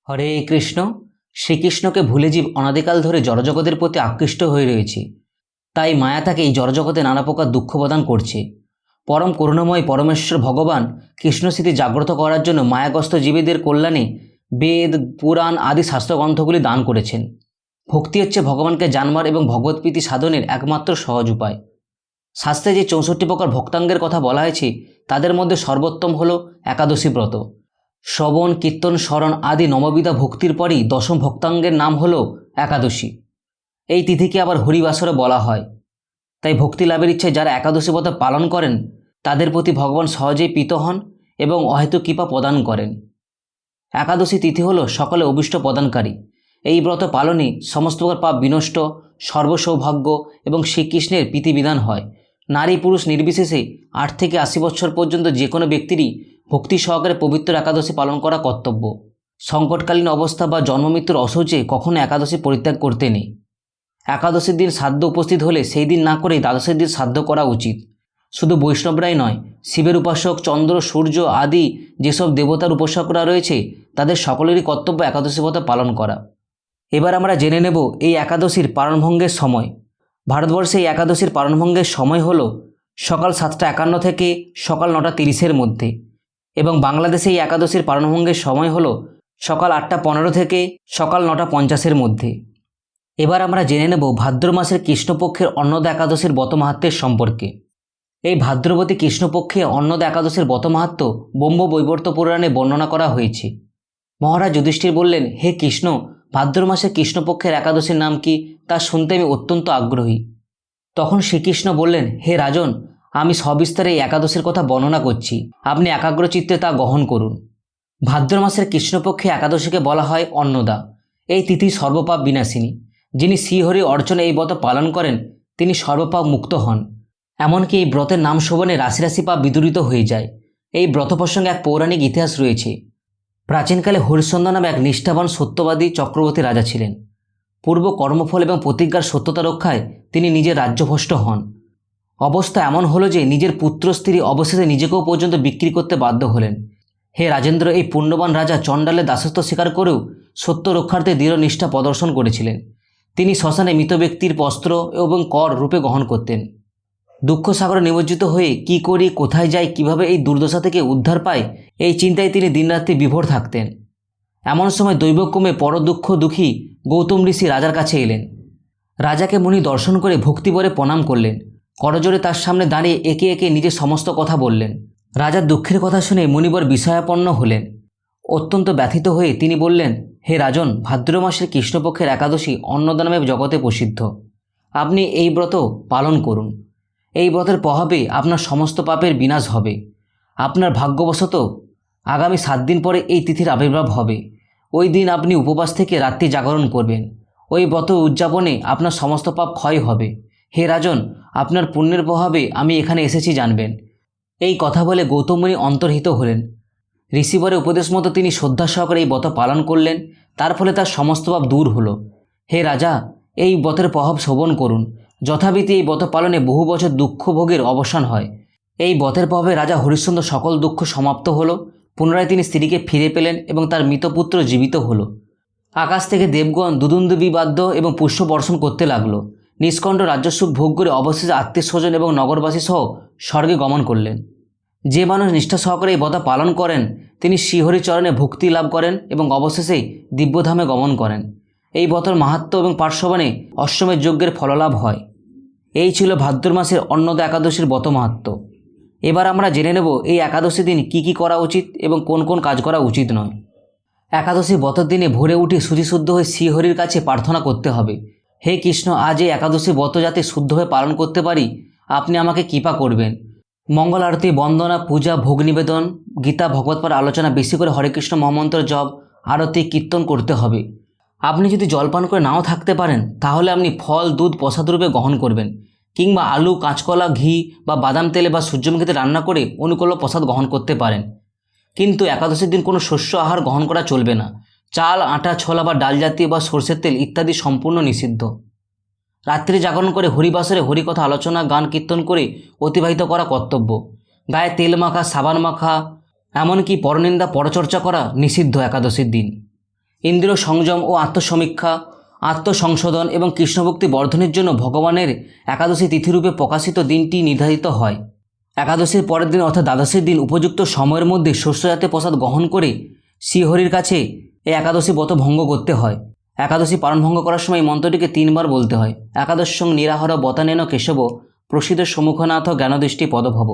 হরে কৃষ্ণ। শ্রীকৃষ্ণকে ভুলে জীব অনাদিকাল ধরে জড়জগতের প্রতি আকৃষ্ট হয়ে রয়েছে। তাই মায়া তাকে এই জড়জগতে নানা প্রকার দুঃখ প্রদান করছে। পরম করুণাময় পরমেশ্বর ভগবান কৃষ্ণস্মৃতি জাগ্রত করার জন্য মায়াগ্রস্ত জীবীদের কল্যাণে বেদ, পুরাণ আদি শাস্ত্রগ্রন্থগুলি দান করেছেন। ভক্তি হচ্ছে ভগবানকে জানবার এবং ভগবৎপ্রীতি সাধনের একমাত্র সহজ উপায়। শাস্ত্রে যে 64 প্রকার ভক্তাঙ্গের কথা বলা হয়েছে তাদের মধ্যে সর্বোত্তম হল একাদশী ব্রত। শ্রবণ, কীর্তন, স্মরণ আদি নববিধা ভক্তির পরই দশম ভক্তাঙ্গের নাম হল একাদশী। এই তিথিকে আবার হরিবাসরে বলা হয়। তাই ভক্তি লাভের ইচ্ছায় যারা একাদশী ব্রত পালন করেন তাদের প্রতি ভগবান সহজেই প্রীত হন এবং অহেতুক কৃপা প্রদান করেন। একাদশী তিথি হল সকলে অভীষ্ট প্রদানকারী। এই ব্রত পালনে সমস্ত প্রকার পাপ বিনষ্ট, সর্বসৌভাগ্য এবং শ্রীকৃষ্ণের প্রীতিবিধান হয়। নারী পুরুষ নির্বিশেষে 8 থেকে 80 বছর পর্যন্ত যে কোনো ব্যক্তিরই ভক্তি সহকারে পবিত্র একাদশী পালন করা কর্তব্য। সংকটকালীন অবস্থা বা জন্মমৃত্যুর অসৌচে কখনো একাদশী পরিত্যাগ করতে নেই। একাদশীর দিন শ্রাদ্ধ উপস্থিত হলে সেই দিন না করেই দ্বাদশের দিন শ্রাদ্ধ করা উচিত। শুধু বৈষ্ণবরাই নয়, শিবের উপাসক, চন্দ্র, সূর্য আদি যেসব দেবতার উপাসকরা রয়েছে তাদের সকলেরই কর্তব্য একাদশী ব্রত পালন করা। এবার আমরা জেনে নেব এই একাদশীর পারণভঙ্গের সময়। ভারতবর্ষে এই একাদশীর পারণভঙ্গের সময় হল সকাল 7:51 থেকে সকাল 9:30-এর মধ্যে, এবং বাংলাদেশে এই একাদশীর পারণভঙ্গের সময় হল সকাল 8:15 থেকে সকাল 9:50-এর মধ্যে। এবার আমরা জেনে নেব ভাদ্র মাসের কৃষ্ণপক্ষের অন্নদা একাদশীর ব্রত মাহাত্ম্যের সম্পর্কে। এই ভাদ্রবতী কৃষ্ণপক্ষে অন্নদা একাদশীর ব্রত মাহাত্ম্য ব্রহ্ম বৈবর্ত পুরাণে বর্ণনা করা হয়েছে। মহারাজ যুধিষ্ঠির বললেন, হে কৃষ্ণ, ভাদ্র মাসে কৃষ্ণপক্ষের একাদশীর নাম কি তা শুনতে আমি অত্যন্ত আগ্রহী। তখন শ্রীকৃষ্ণ বললেন, হে রাজন, আমি সবিস্তারে এই একাদশীর কথা বর্ণনা করছি, আপনি একাগ্রচিত্তে তা গ্রহণ করুন। ভাদ্র মাসের কৃষ্ণপক্ষে একাদশীকে বলা হয় অন্নদা। এই তিথি সর্বপাপ বিনাশিনী। যিনি শ্রীহরি অর্চনে এই ব্রত পালন করেন তিনি সর্বপাপ মুক্ত হন। এমনকি এই ব্রতের নাম শোভনে রাশি রাশি পাপ বিদূরিত হয়ে যায়। এই ব্রত প্রসঙ্গে এক পৌরাণিক ইতিহাস রয়েছে। প্রাচীনকালে হরিশ্চন্দ্র নামে এক নিষ্ঠাবান সত্যবাদী চক্রবর্তী রাজা ছিলেন। পূর্ব কর্মফল এবং প্রতিজ্ঞার সত্যতা রক্ষায় তিনি নিজের রাজ্যভ্রষ্ট হন। অবস্থা এমন হলো যে নিজের পুত্র স্ত্রী অবশেষে নিজেকেও পর্যন্ত বিক্রি করতে বাধ্য হলেন। হে রাজেন্দ্র, এই পুণ্যবান রাজা চণ্ডালের দাসত্ব স্বীকার করেও সত্য রক্ষার্থে দৃঢ় নিষ্ঠা প্রদর্শন করেছিলেন। তিনি শ্মশানে মৃত ব্যক্তির বস্ত্র এবং কর রূপে গ্রহণ করতেন। দুঃখ সাগরে নিমজ্জিত হয়ে কি করি, কোথায় যাই, কিভাবে এই দুর্দশা থেকে উদ্ধার পায়, এই চিন্তায় তিনি দিনরাত্রি বিভোর থাকতেন। এমন সময় দৈবক্রমে পরদুঃখ দুঃখী গৌতম ঋষি রাজার কাছে এলেন। রাজাকে মুনি দর্শন করে ভক্তিভরে প্রণাম করলেন। করজোড়ে তার সামনে দাঁড়িয়ে একে একে নিজের সমস্ত কথা বললেন। রাজার দুঃখের কথা শুনে মুনিবর বিষয়াপন্ন হলেন। অত্যন্ত ব্যথিত হয়ে তিনি বললেন, হে রাজন, ভাদ্র মাসের কৃষ্ণপক্ষের একাদশী অন্নদা নামে জগতে প্রসিদ্ধ। আপনি এই ব্রত পালন করুন। এই ব্রতের প্রভাবে আপনার সমস্ত পাপের বিনাশ হবে। আপনার ভাগ্যবশত আগামী 7 দিন পরে এই তিথির আবির্ভাব হবে। ওই দিন আপনি উপবাস থেকে রাত্রি জাগরণ করবেন। ওই ব্রত উদযাপনে আপনার সমস্ত পাপ ক্ষয় হবে। হে রাজন, আপনার পুণ্যের প্রভাবে আমি এখানে এসেছি জানবেন। এই কথা বলে গৌতম মুনি অন্তর্হিত হলেন। ঋষিবরের উপদেশ মতো তিনি শ্রদ্ধা সহকারে এই ব্রত পালন করলেন। তার ফলে তার সমস্ত পাপ দূর হলো। হে রাজা, এই ব্রতের প্রভাব শ্রবণ করুন। যথাবিধি এই ব্রত পালনে বহু বছর দুঃখ ভোগের অবসান হয়। এই ব্রতের প্রভাবে রাজা হরিশ্চন্দ্র সকল দুঃখ সমাপ্ত হলো। পুনরায় তিনি স্ত্রীকে ফিরে পেলেন এবং তার মৃতপুত্র জীবিত হলো। আকাশ থেকে দেবগণ দুদুন্দুবি বাদ্য এবং পুষ্প বর্ষণ করতে লাগলো। নিষ্কণ্ঠ রাজ্যসুখ ভোগ করে অবশেষে আত্মীয় স্বজন এবং নগরবাসী সহ স্বর্গে গমন করলেন। যে মানুষ নিষ্ঠা সহকারে এই ব্রত পালন করেন তিনি শ্রীহরিচরণে ভক্তি লাভ করেন এবং অবশেষে দিব্যধামে গমন করেন। এই ব্রতর মাহাত্ম্য এবং পার্শ্ববাণে অশ্বমেধ যজ্ঞের ফললাভ হয়। এই ছিল ভাদ্র মাসের অন্নদা একাদশীর ব্রত মাহাত্ম্য। এবার আমরা জেনে নেব এই একাদশী দিন কি কি করা উচিত এবং কোন কোন কাজ করা উচিত নয়। একাদশী ব্রতের দিনে ভোরে উঠে শুচিশুদ্ধ হয়ে শ্রীহরির কাছে প্রার্থনা করতে হবে, হে কৃষ্ণ, আজ এই একাদশী ব্রত যাতে শুদ্ধভাবে পালন করতে পারি আপনি আমাকে কৃপা করবেন। মঙ্গল আরতি, বন্দনা, পূজা, ভোগ নিবেদন, গীতা ভগবৎপার আলোচনা, বেশি করে হরে কৃষ্ণ মহামন্ত্র জপ, আরতি, কীর্তন করতে হবে। আপনি যদি জলপান করে নাও থাকতে পারেন তাহলে আপনি ফল, দুধ প্রসাদরূপে গ্রহণ করবেন, কিংবা আলু, কাঁচকলা, ঘি বা বাদাম তেলে বা সূর্যমুখীতে রান্না করে অনুকূল প্রসাদ গ্রহণ করতে পারেন। কিন্তু একাদশীর দিন কোনো শস্য আহার গ্রহণ করা চলবে না। চাল, আটা, ছোলা বা ডাল জাতীয় বা সরষের তেল ইত্যাদি সম্পূর্ণ নিষিদ্ধ। রাত্রি জাগরণ করে হরিবাসরে হরিকথা আলোচনা, গান, কীর্তন করে অতিবাহিত করা কর্তব্য। গায়ে তেল মাখা, সাবান মাখা, এমনকি পরনিন্দা, পরচর্চা করা নিষিদ্ধ একাদশীর দিন। ইন্দ্রিয় সংযম ও আত্মসমীক্ষা, আত্মসংশোধন এবং কৃষ্ণভক্তি বর্ধনের জন্য ভগবানের একাদশী তিথিরূপে প্রকাশিত দিনটি নির্ধারিত হয়। একাদশীর পরের দিন অর্থাৎ দ্বাদশীর দিন উপযুক্ত সময়ের মধ্যে শস্যজাতীয় প্রসাদ গ্রহণ করে শ্রীহরির কাছে এই একাদশী ব্রত ভঙ্গ করতে হয়। একাদশী পালন ভঙ্গ করার সময় এই মন্ত্রটিকে 3 বার বলতে হয়। একাদশং নিরাহর বতানেন কেশব প্রসিদ্ধ সম্মুখনাথ জ্ঞানদৃষ্টি পদভব।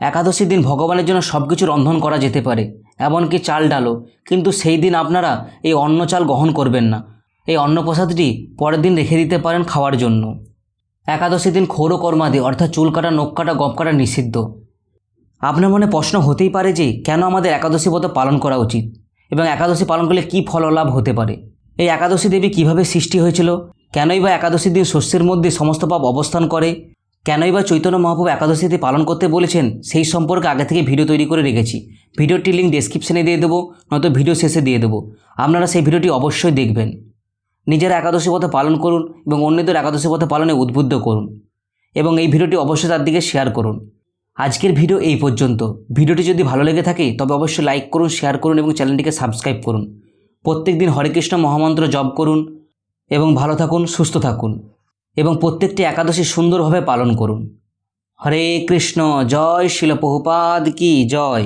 একাদশীর দিন ভগবানের জন্য সব কিছু রন্ধন করা যেতে পারে, এমনকি চাল ডালও, কিন্তু সেই দিন আপনারা এই অন্ন চাল গ্রহণ করবেন না। এই অন্নপ্রসাদটি পরের দিন রেখে দিতে পারেন খাওয়ার জন্য। একাদশীর দিন ক্ষৌরকর্মাদি অর্থাৎ চুল কাটা, নখ কাটা, গপ কাটা নিষিদ্ধ। আপনার মনে প্রশ্ন হতেই পারে যে কেন আমাদের একাদশী ব্রত পালন করা উচিত এবং একাদশী পালন করলে কী ফললাভ হতে পারে। এই একাদশী দেবী কিভাবে সৃষ্টি হয়েছিল, কেনই বা একাদশীর দিন শস্যের মধ্যে সমস্ত পাপ অবস্থান করে, কেনই বা চৈতন্য মহাপ্রভু একাদশীতে পালন করতে বলেছেন, সেই সম্পর্কে আগে থেকে ভিডিও তৈরি করে রেখেছি। ভিডিওটির লিঙ্ক ডেসক্রিপশনে দিয়ে দেবো, নয়তো ভিডিও শেষে দিয়ে দেবো। আপনারা সেই ভিডিওটি অবশ্যই দেখবেন। নিজেরা একাদশী ব্রত পালন করুন এবং অন্যদের একাদশী ব্রত পালনে উদ্বুদ্ধ করুন এবং এই ভিডিওটি অবশ্যই তার দিকে শেয়ার করুন। আজকের ভিডিও এই পর্যন্ত। ভিডিওটি যদি ভালো লেগে থাকে তবে অবশ্যই লাইক করুন, শেয়ার করুন এবং চ্যানেলটিকে সাবস্ক্রাইব করুন। প্রত্যেকদিন হরে কৃষ্ণ মহামন্ত্র জপ করুন এবং ভালো থাকুন, সুস্থ থাকুন এবং প্রত্যেকটি একাদশী সুন্দরভাবে পালন করুন। হরে কৃষ্ণ। জয় শিল প্রভুপাদ কি জয়।